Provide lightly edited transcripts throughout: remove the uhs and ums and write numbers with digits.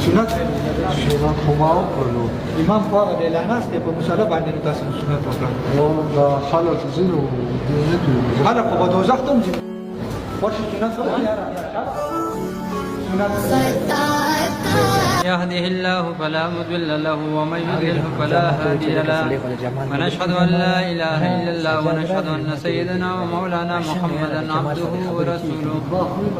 سنت سنت خو ما وکړلو. امام خو هغه دی لا ناست دی په مسله باندې نو تاسو سنت وکړه. نو دا خلک ځینو دې نه کوي. خلک خو به دوزخ ته هم ځي. ورشي سنت وکړه یاره. يهده الله فلا مضل له ومن يضلل فلا هادي له ونشهد ان لا اله الا الله ونشهد ان سيدنا ومولانا محمدا عبده ورسوله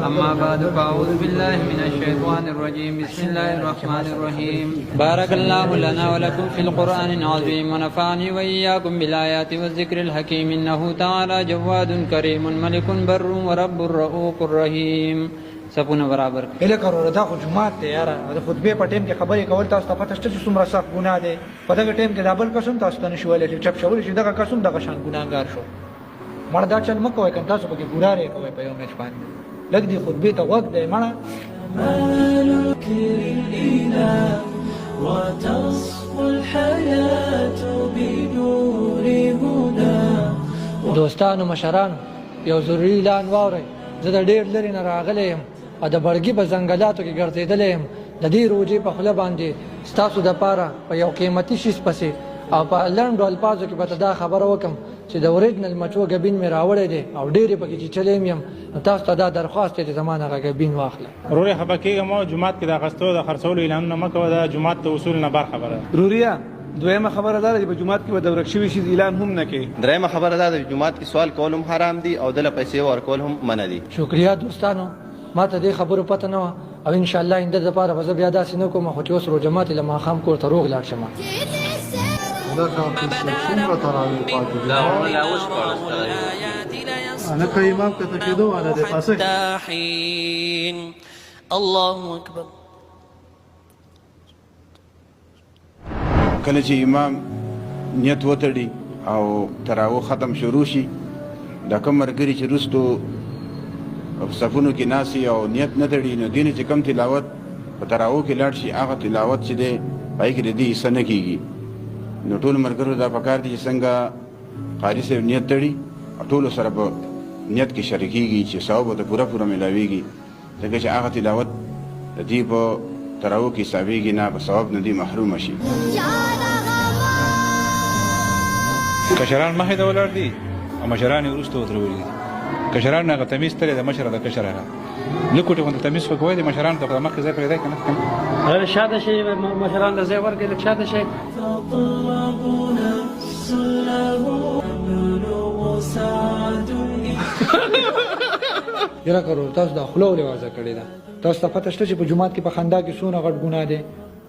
اما بعد فاعوذ بالله من الشيطان الرجيم بسم الله الرحمن الرحيم بارك الله لنا ولكم في القرآن العظيم ونفعني واياكم بالايات والذكر الحكيم انه تعالى جواد كريم ملك بر ورب رؤوف رحيم. سپونه برابر اله کارو دا خو جمعات دی یاره د خطبه په ټیم کې خبرې کول تاسو ته پته شته چې څومره سخت ګناه دی په دغه ټیم کې دا بل قسم تاسو ته نشو ویلی چې چپ شول چې دغه قسم دغه شان ګناهګار شو مړه دا چل مکوئ کنه تاسو پکې ګورارې کوئ په یو میچ باندې لږ دی خطبه ته وخت دی مړه وتصفو الحياة بنور هدى. دوستانو مشرانو یو ضروري اعلان واورئ. زه د ډېر لرې نه راغلی یم او د بړګي په ځنګلاتو کې ګرځېدلی یم د دې روژې په خوله باندې ستاسو دپاره په یو قیمتي شیز پسې او په لنډو الفاظو کې به ته دا خبره وکړم چې د اوریجنل مچو ګبین مې راوړی دی او ډېرې پکې چیچلی یم نو تاسو ته دا درخواست دی چې زما نه هغه ګبین واخله. ورورې خفه کېږم او جومات کې د اخیستو د خرڅولو اعلانونه مه کوه دا جومات د اصول نه بار خبره ده. روریا دویمه خبره دا ده چې په جومات کې به د ورک شوي شیز اعلان هم نه کوي. درېیمه خبره دا ده چې جومات کې سوال کول هم حرام دي او دله پیسې ورکول هم منع دي. شکریه دوستانو ما ته دې خبرو پته نه وه او انشاءالله آینده دپاره به زه بیا داسې نه کوم خو چې اوس روژه ماتې له ماښام کور ته روغ لاړ شم. لکه څومره تراویح پاتې دي هلکه امام کته کېدو والا دی پاسه الله اکبر. کله چې امام نیت وتړي او تراویح ختم شروع شي دا کوم ملګري چې وروستو صفونو کې ناسي او نیت نه تړي نو دینه چې کم تلاوت په تراویح کې لاړ شي هغه تلاوت چې دی پای کې د دې حصه نه کېږي. نو ټول ملګرو دا پکار دي چې څنګه قاري صاحب نیت تړي او ټولو سره په نیت کې شریکېږي چې ثواب ورته پوره پوره میلاویږي ځکه چې هغه تلاوت د دې په تراویح کې حسابېږي نه په ثواب نه دي محرومه شي. کشران مخې ته ولاړ دي او مشران یې وروسته ودرولي دي. کشران هغه تمیز تللی د مشره د کشر هغه لکوټې غوندې تمیز خو کوی د مشرانو ته خو د مخکې ځای پرېږدی که نه شاته شئ مشران ته ځای ورکړئ لږ شاته شئ. یره کرو تاسو دا خوله ولې وازه کړې ده تاسو ته پته شته چې په جومات کې په خندا کې څونه غټ ګناه دی.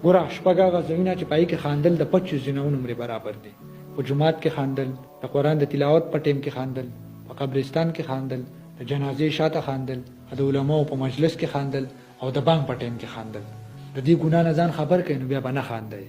ګوره شپږ هغه ځایونه چې په هغې کې خاندل د 25 ځینهونو عمرې برابر دي. په جومات کې خاندل د قرآن د تلاوت په ټیم کې خاندل په قبرستان کې خاندل د جنازې شاته خاندل د علماو په مجلس کې خاندل او د بانک په ټیم کې خاندل. د دې ګناه نه ځان خبر کړئ نو بیا به نه خاندئ.